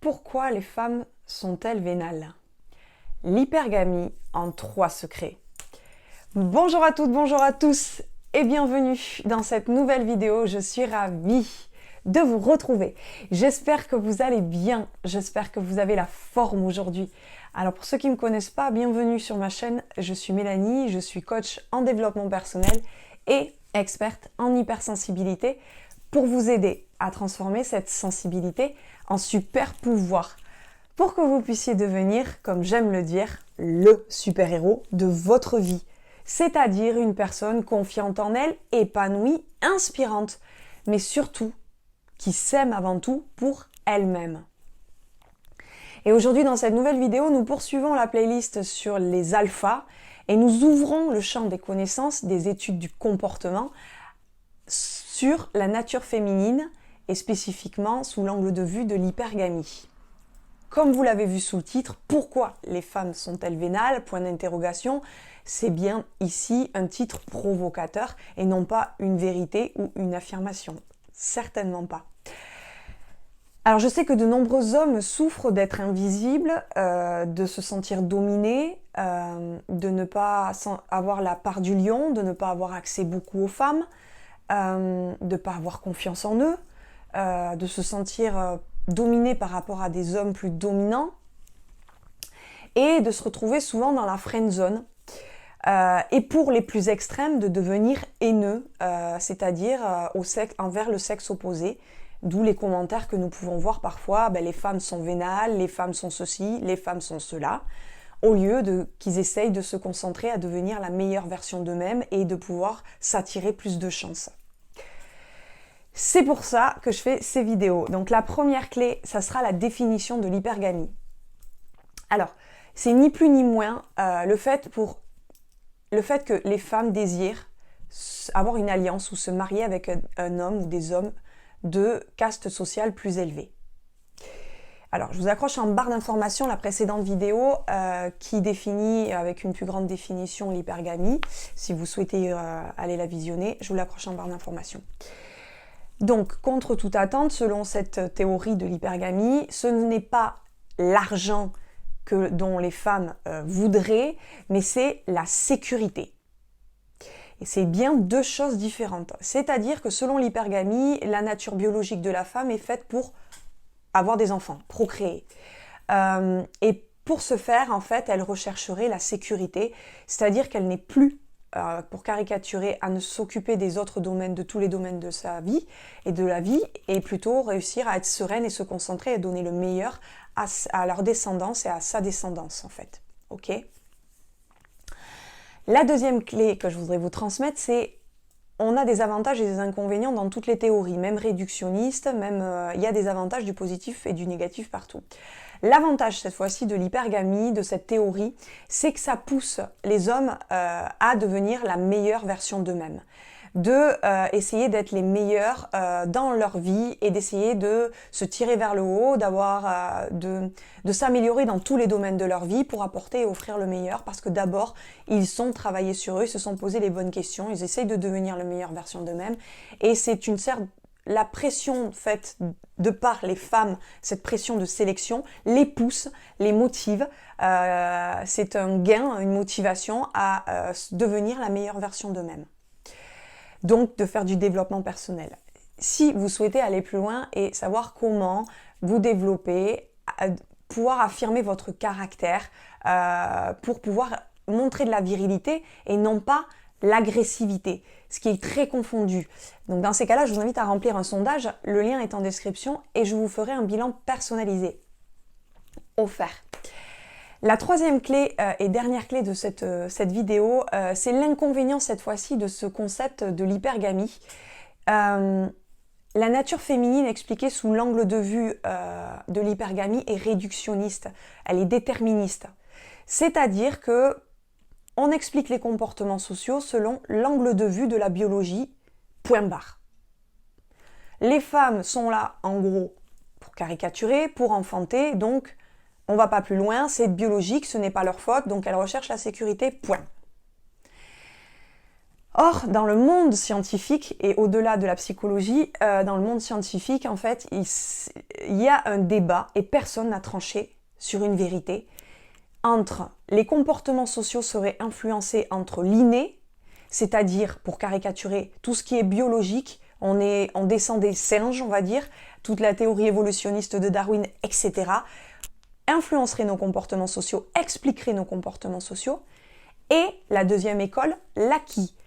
Pourquoi les femmes sont-elles vénales? L'hypergamie en 3 secrets. Bonjour à toutes, bonjour à tous et bienvenue dans cette nouvelle vidéo. Je suis ravie de vous retrouver. J'espère que vous allez bien, j'espère que vous avez la forme aujourd'hui. Alors pour ceux qui ne me connaissent pas, bienvenue sur ma chaîne. Je suis Mélanie, je suis coach en développement personnel et experte en hypersensibilité pour vous aider à transformer cette sensibilité en super pouvoir pour que vous puissiez devenir, comme j'aime le dire, le super-héros de votre vie. C'est-à-dire une personne confiante en elle, épanouie, inspirante, mais surtout qui s'aime avant tout pour elle-même. Et aujourd'hui, dans cette nouvelle vidéo, nous poursuivons la playlist sur les alphas et nous ouvrons le champ des connaissances, des études du comportement sur la nature féminine et spécifiquement sous l'angle de vue de l'hypergamie. Comme vous l'avez vu sous le titre, pourquoi les femmes sont-elles vénales? Point d'interrogation. C'est bien ici un titre provocateur et non pas une vérité ou une affirmation. Certainement pas. Alors je sais que de nombreux hommes souffrent d'être invisibles, de se sentir dominés, de ne pas avoir la part du lion, de ne pas avoir accès beaucoup aux femmes, de ne pas avoir confiance en eux, de se sentir dominés par rapport à des hommes plus dominants et de se retrouver souvent dans la friend zone. Et pour les plus extrêmes, de devenir haineux, c'est-à-dire envers le sexe opposé, d'où les commentaires que nous pouvons voir parfois, les femmes sont vénales, les femmes sont ceci, les femmes sont cela, au lieu qu'ils essayent de se concentrer à devenir la meilleure version d'eux-mêmes et de pouvoir s'attirer plus de chances. C'est pour ça que je fais ces vidéos. Donc la première clé, ça sera la définition de l'hypergamie. Alors, c'est ni plus ni moins le fait que les femmes désirent avoir une alliance ou se marier avec un homme ou des hommes de caste sociale plus élevée. Alors, je vous accroche en barre d'informations la précédente vidéo qui définit avec une plus grande définition l'hypergamie. Si vous souhaitez aller la visionner, je vous l'accroche en barre d'informations. Donc, contre toute attente, selon cette théorie de l'hypergamie, ce n'est pas l'argent dont les femmes voudraient, mais c'est la sécurité. Et c'est bien deux choses différentes. C'est-à-dire que selon l'hypergamie, la nature biologique de la femme est faite pour avoir des enfants, procréer. Et pour ce faire, en fait, elle rechercherait la sécurité, c'est-à-dire qu'elle n'est plus, pour caricaturer, à ne s'occuper des autres domaines, de tous les domaines de sa vie et de la vie, et plutôt réussir à être sereine et se concentrer et donner le meilleur à leur descendance et à sa descendance, en fait. Ok ? La deuxième clé que je voudrais vous transmettre, c'est on a des avantages et des inconvénients dans toutes les théories, même réductionnistes, même il y a des avantages du positif et du négatif partout. L'avantage cette fois-ci de l'hypergamie, de cette théorie, c'est que ça pousse les hommes à devenir la meilleure version d'eux-mêmes, de essayer d'être les meilleurs dans leur vie et d'essayer de se tirer vers le haut, de s'améliorer dans tous les domaines de leur vie pour apporter et offrir le meilleur, parce que d'abord ils sont travaillés sur eux, ils se sont posé les bonnes questions, ils essayent de devenir la meilleure version d'eux-mêmes, et c'est la pression faite de par les femmes, cette pression de sélection, les pousse, les motive. C'est un gain, une motivation à devenir la meilleure version d'eux-mêmes. Donc de faire du développement personnel. Si vous souhaitez aller plus loin et savoir comment vous développer, pouvoir affirmer votre caractère, pour pouvoir montrer de la virilité et non pas l'agressivité, ce qui est très confondu. Donc dans ces cas-là, je vous invite à remplir un sondage, le lien est en description et je vous ferai un bilan personnalisé offert. La troisième clé et dernière clé de cette vidéo, c'est l'inconvénient cette fois-ci de ce concept de l'hypergamie. La nature féminine expliquée sous l'angle de vue de l'hypergamie est réductionniste, elle est déterministe. C'est-à-dire que on explique les comportements sociaux selon l'angle de vue de la biologie, point barre. Les femmes sont là, en gros, pour caricaturer, pour enfanter, donc on va pas plus loin, c'est biologique, ce n'est pas leur faute, donc elles recherchent la sécurité, point. Or, dans le monde scientifique, et au-delà de la psychologie, dans le monde scientifique, en fait, il y a un débat, et personne n'a tranché sur une vérité, entre les comportements sociaux seraient influencés entre l'inné, c'est-à-dire, pour caricaturer, tout ce qui est biologique, on descend des singes, on va dire, toute la théorie évolutionniste de Darwin, etc., influencerait nos comportements sociaux, expliquerait nos comportements sociaux, et la deuxième école, l'acquis.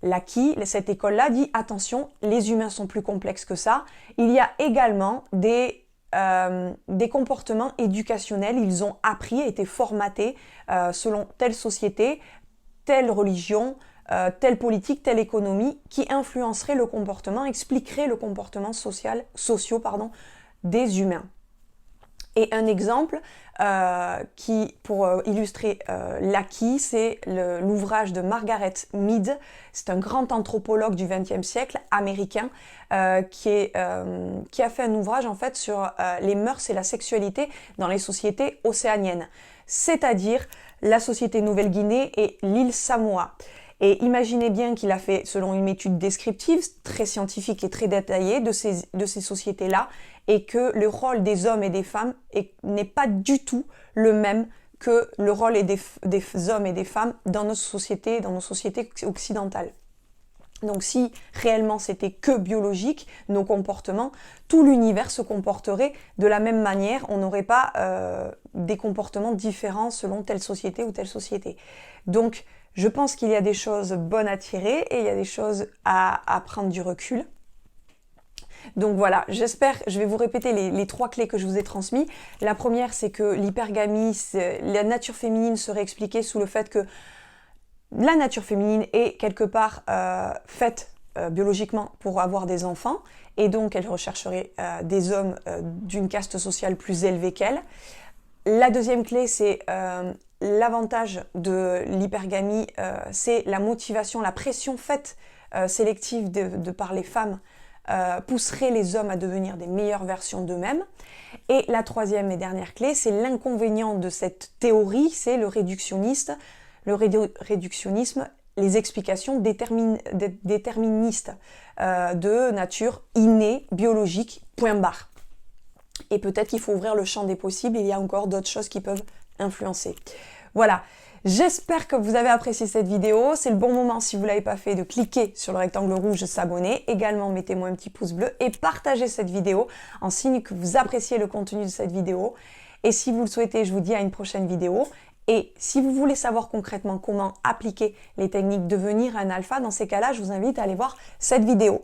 L'acquis, cette école-là dit, attention, les humains sont plus complexes que ça. Il y a également des comportements éducationnels, ils ont appris, été formatés selon telle société, telle religion, telle politique, telle économie, qui influencerait le comportement, expliquerait le comportement sociaux des humains. Et un exemple pour illustrer l'acquis, c'est l'ouvrage de Margaret Mead. C'est un grand anthropologue du XXe siècle, américain, qui a fait un ouvrage en fait sur les mœurs et la sexualité dans les sociétés océaniennes, c'est-à-dire la société Nouvelle-Guinée et l'île Samoa. Et imaginez bien qu'il a fait, selon une étude descriptive, très scientifique et très détaillée de ces sociétés-là, et que le rôle des hommes et des femmes n'est pas du tout le même que le rôle des hommes et des femmes dans nos sociétés occidentales. Donc si réellement c'était que biologique, nos comportements, tout l'univers se comporterait de la même manière, on n'aurait pas des comportements différents selon telle société ou telle société. Donc je pense qu'il y a des choses bonnes à tirer et il y a des choses à prendre du recul. Donc voilà, j'espère, je vais vous répéter les 3 clés que je vous ai transmises. La première, c'est que l'hypergamie, la nature féminine serait expliquée sous le fait que la nature féminine est quelque part faite biologiquement pour avoir des enfants, et donc elle rechercherait des hommes d'une caste sociale plus élevée qu'elle. La deuxième clé, c'est l'avantage de l'hypergamie, c'est la motivation, la pression faite sélective de par les femmes pousserait les hommes à devenir des meilleures versions d'eux-mêmes. Et la troisième et dernière clé, c'est l'inconvénient de cette théorie, c'est le réductionnisme, les explications déterministes de nature innée, biologique, point barre. Et peut-être qu'il faut ouvrir le champ des possibles, il y a encore d'autres choses qui peuvent influencer. Voilà. J'espère que vous avez apprécié cette vidéo. C'est le bon moment, si vous ne l'avez pas fait, de cliquer sur le rectangle rouge s'abonner. Également, mettez-moi un petit pouce bleu et partagez cette vidéo en signe que vous appréciez le contenu de cette vidéo. Et si vous le souhaitez, je vous dis à une prochaine vidéo. Et si vous voulez savoir concrètement comment appliquer les techniques devenir un alpha, dans ces cas-là, je vous invite à aller voir cette vidéo.